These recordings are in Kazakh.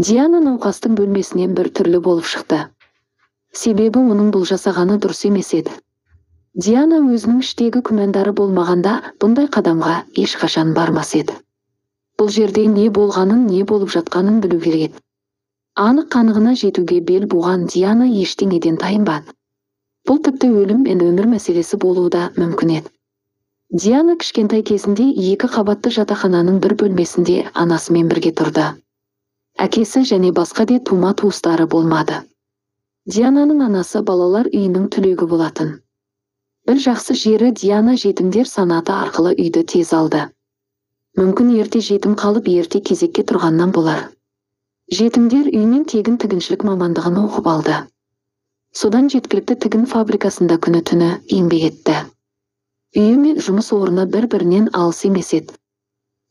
Диана науқастың бөлмесінен бір түрлі болып шықты. Себебі оның бұл жасағаны дұрыс емес еді. Диана өзінің іштегі күмәндары болмағанда бұндай қадамға ешқашан бармас еді. Бұл жерде не болғанын, не болып жатқанын білу керек еді. Анық қанығына жетуге бел буған Диана ештеңеден тайынбады. Бұл тіпті өлім мен өмір мәселесі болуы да мүмкін еді. Диана кішкентай кезінде 2 қабатты жатақхананың бір бөлмесінде анасымен бірге тұрды. Әкесі және басқа де тума-туыстары болмады. Диананың анасы балалар үйінің түлегі болатын. Бір жақсы жері Диана жетімдер санаты арқылы үйді тез алды. Мүмкін ерте жетім қалып ерте кезекке тұрғаннан болар. Жетімдер үйінен тегін тігіншілік мамандығын оқып алды. Содан жеткілікті тігін фабрикасында күні-түні еңбек етті. Үйі мен жұмыс орны бір-бірінен алыс емес еді.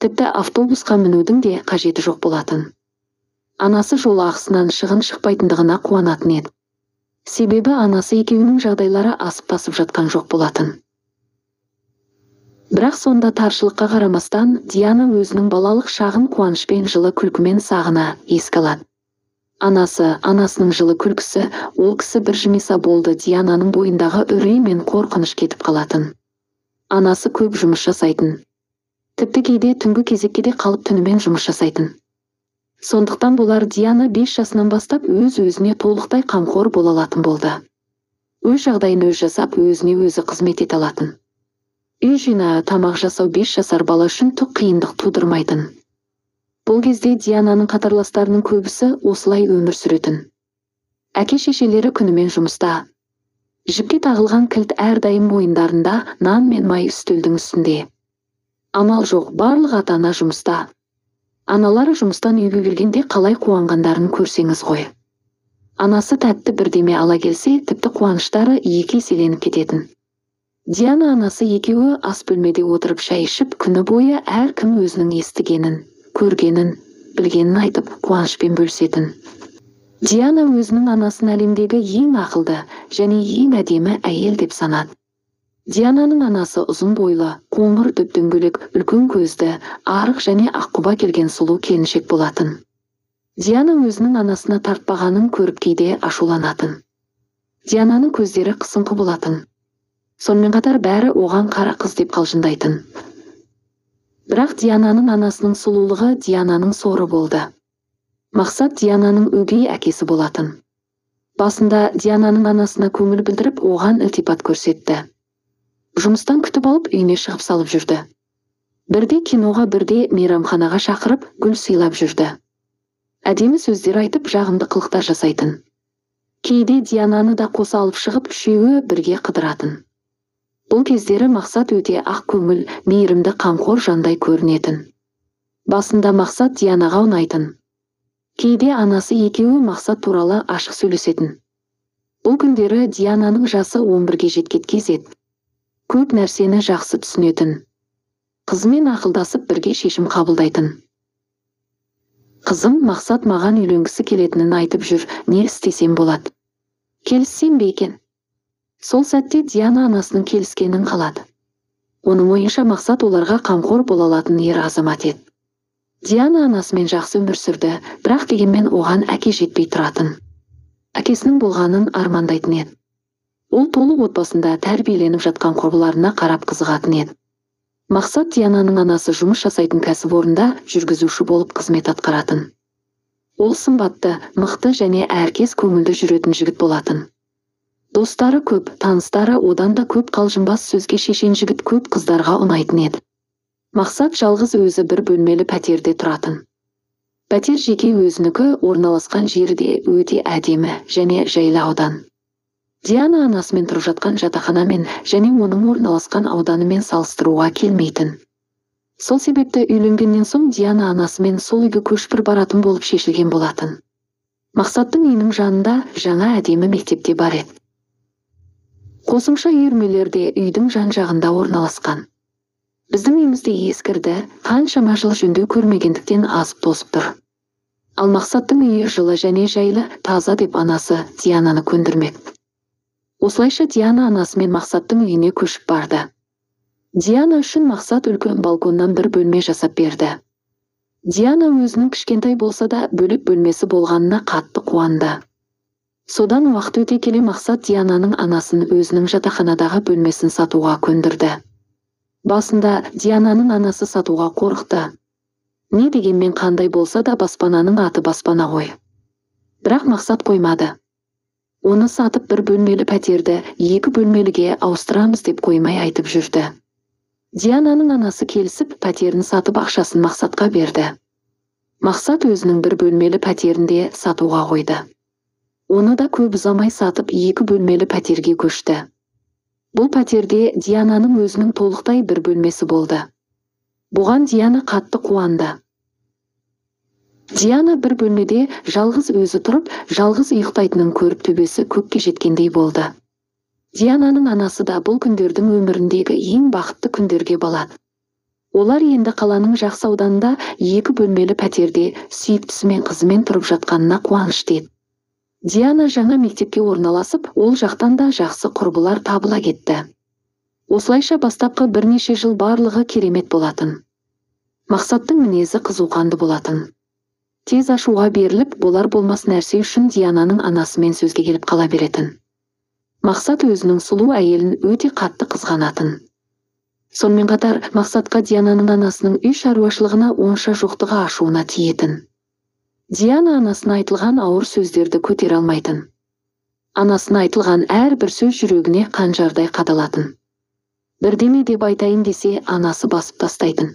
Тіпті автобусқа мінудің де қажеті жоқ болатын. Анасы жол ақысынан шығын шықпайтындығына қуанатын еді. Себебі анасы екеуінің жағдайлары асып-тасып жатқан жоқ болатын. Бірақ сонда таршылыққа қарамастан Диана өзінің балалық шағын қуанышпен жылы күлкімен сағына еске алады. Анасының жылы күлкісі, ол кісі бір жымиса болды, Диананың бойындағы үрей мен қорқыныш кетіп қалатын. Анасы көп жұмыс жасайтын. Тіпті кейде түнгі кезекке де қалып түнімен жұмыс жасайтын. Сондықтан болар Диана 5 жасынан бастап өз-өзіне толықтай қамқор бола алатын болды. Өз жағдайын өз жасап, өзіне өзі қызмет ете алатын. Үй жинау, тамақ жасау 5 жасар бала үшін түк қиындық тудырмайтын. Бұл кезде Диананың қатарластарының көбісі осылай өмір сүретін. Әке-шешелері күнімен жұмыста. Жіпке тағылған кілт әрдайым мойындарында, нан мен май үстелдің үстінде. Амал жоқ, барлық ата-ана жұмыста. Аналары жұмыстан үйге келгенде қалай қуанғандарын көрсеңіз ғой. Анасы тәтті бірдеме ала келсе, тіпті қуаныштары 2 еселеніп кететін. Диана анасы екеуі ас бөлмеде отырып шай ішіп, күні бойы әркім өзінің естігенін, көргенін, білгенін айтып, қуанышпен бөлісетін. Диана өзінің анасын әлемдегі ең ақылды және ең әдемі әйел деп санады. Диананың анасы ұзын бойлы, қоңыр дөп-дөңгелек, үлкен көзді, арық және аққұба келген сұлу келіншек болатын. Диана өзінің анасына тартпағанын көріп кейде ашуланатын. Диананың көздері қысыңқы болатын. Сонымен қатар бәрі оған қара қыз деп қалжыңдайтын. Бірақ Диананың анасының сұлулығы Диананың соры болды. Мақсат Диананың өгей әкесі болатын. Басында Диананың анасына көңіл білдіріп, оған ілтипат көрсетті. Жұмыстан күтіп алып, үйіне шығып салып жүрді. Бірде киноға, бірде мейрамханаға шақырып, гүл сыйлап жүрді. Әдемі сөздер айтып, жағымды қылықтар жасайтын. Кейде Диананы да қоса алып шығып, үшеуі бірге қыдыратын. Бұл кездері Мақсат өте ақ көңіл, мейірімді, қамқор жандай көрінетін. Басында Мақсат Дианаға ұнайтын. Кейде анасы екеуі Мақсат туралы ашық сөйлесетін. Бұл күндері Диананың жасы 11-ге жеткен кез еді. Көп нәрсені жақсы түсінетін. Қызымен ақылдасып бірге шешім қабылдайтын. Қызым, Мақсат маған үйленгісі келетінін айтып жүр, не істесем болады? Келіссем бе екен? Сол сәтте Диана анасының келіскенін қалады. Оның ойынша Мақсат оларға қамқор бола алатын ер азамат еді. Диана анасымен жақсы өмір сүрді, бірақ дегенмен оған әке жетпей тұратын. Әкесінің болғанын армандайтын еді. Ол толық отбасында тәрбиеленіп жатқан құрбыларына қарап қызығатын еді. Мақсат Диананың анасы жұмыс жасайтын кәсіпорында жүргізуші болып қызмет атқаратын. Ол сымбатты, мықты және әркез көңілді жүретін жігіт болатын. Достары көп, таныстары одан да көп, қалжыңбас сөзге шешен жігіт, көп қыздарға ұнайтын еді. Мақсат жалғыз өзі бір бөлмелі пәтерде тұратын. Пәтер жеке өзінікі, орналасқан жері де өте әдемі және жайлы аудан. Диана анасымен тұрып жатқан жатақханамен және оның орналасқан ауданымен салыстыруға келмейтін. Сол себепті үйленгеннен соң Диана анасымен сол үйге көшіп баратын болып шешілген болатын. Мақсаттың үйінің жанында жаңа әдемі мектепте бар еді. Қосымша үйірмелерде үйдің жан-жағында орналасқан. Біздің үйімізде ескірді, қаншама жыл жөндеу көрмегендіктен азып-тозып тұр. Ал Мақсаттың үйі жылы және жайлы, таза деп анасы Диананы көндірмек. Осылайша Диана анасымен Мақсаттың үйіне көшіп барды. Диана үшін Мақсат үлкен балконнан бір бөлме жасап берді. Диана өзінің кішкентай болса да бөлек бөлмесі болғанына қатты қуанды. Содан уақыт өте келе Мақсат Диананың анасын өзінің жатақханадағы бөлмесін сатуға көндірді. Басында Диананың анасы сатуға қорықты. Не дегенмен қандай болса да баспананың аты баспана ғой. Бірақ Мақсат қоймады. Оны сатып бір бөлмелі пәтерді 2 бөлмеліге ауыстырамыз деп қоймай айтып жүрді. Диананың анасы келісіп пәтерін сатып ақшасын Мақсатқа берді. Мақсат өзінің бір бөлмелі пәтерінде сатуға қойды. Оны да көп ұзамай сатып 2 бөлмелі пәтерге көшті. Бұл пәтерде Диананың өзінің толықтай бір бөлмесі болды. Бұған Диана қатты қуанды. Диана бір бөлмеде жалғыз өзі тұрып, жалғыз ұйықтайтынын көріп төбесі көкке жеткендей болды. Диананың анасы да бұл күндердің өміріндегі ең бақытты күндерге балады. Олар енді қаланың жақсы ауданында 2 бөлмелі пәтерде сүйіктісімен қызымен тұрып жатқанына қуанышты еді. Диана жаңа мектепке орналасып, ол жақтан да жақсы құрбылар табыла кетті. Осылайша бастапқы бірнеше жыл барлығы керемет болатын. Мақсаттың мінезі қызуқанды болатын. Тез ашуға беріліп, болар болмас нәрсе үшін Диананың анасымен сөзге келіп қала беретін. Мақсат өзінің сұлу әйелін өте қатты қызғанатын. Сонымен қатар Мақсатқа Диананың анасының үй шаруашылығына онша жоқтығы ашуына тиетін. Диана анасына айтылған ауыр сөздерді көтере алмайтын. Анасына айтылған әрбір сөз жүрегіне қанжардай қадалатын. Бірдеме деп айтайын десе, анасы басып тастайтын.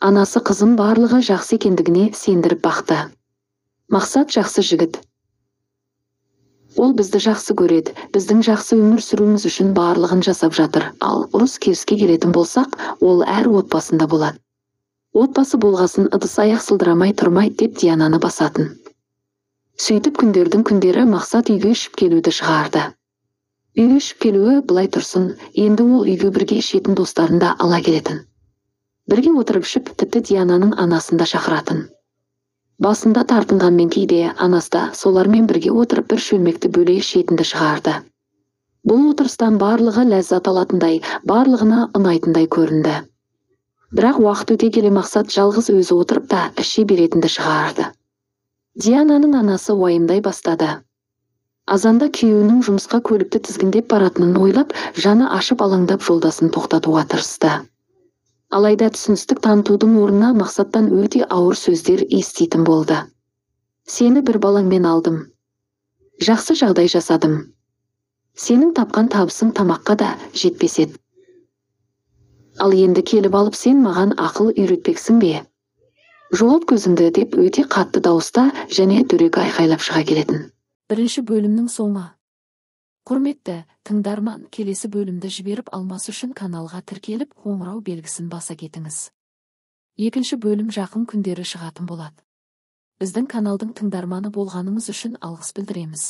Анасы қызын барлығы жақсы екендігіне сендіріп бақты. Мақсат жақсы жігіт. Ол бізді жақсы көреді, біздің жақсы өмір сүруіміз үшін барлығын жасап жатыр. Ал ұрыс-керіске келетін болсақ, ол әр отбасында болады. Отбасы болғасын ыдыс-аяқ сылдырамай тұрмай деп Диананы басатын. Сөйтіп күндердің күндері Мақсат үйге ішіп келуді шығарды. Үйге ішіп келуі былай тұрсын, енді ол үйге бірге ішетін достарын да ала келетін. Бірге отырып ішіп, тіпті Диананың анасын да шақыратын. Басында тартынғанмен кейде анасы да солармен бірге отырып бір шөлмекті бөле ішетінді шығарды. Бұл отырыстан барлығы ләззат алатындай, барлығына ұнайтындай көрінді. Бірақ уақыт өте келе Мақсат жалғыз өзі отырып та іше беретінді шығарды. Диананың анасы уайымдай бастады. Азанда күйеуінің жұмысқа көлікті тізгіндеп баратынын ойлап, жаны ашып алаңдап жолдасын тоқтатуға тырысты. Алайда түсіністік танытудың орнына Мақсаттан өте ауыр сөздер еститін болды. Сені бір балаңмен алдым. Жақсы жағдай жасадым. Сенің тапқан табысың тамаққа да жетпес еді. Ал енді келіп алып сен маған ақыл үйретпексің бе? Жоғалт көзіңді деп өте қатты дауыста және дөрекі айқайлап шыға келетін. Бірінші бөлімнің соңы. Құрметті тыңдарман, келесі бөлімді жіберіп алмас үшін каналға тіркеліп, қоңырау белгісін баса кетіңіз. Екінші бөлім жақын күндері шығатын болады. Біздің каналдың тыңдарманы болғаныңыз үшін алғыс білдіреміз.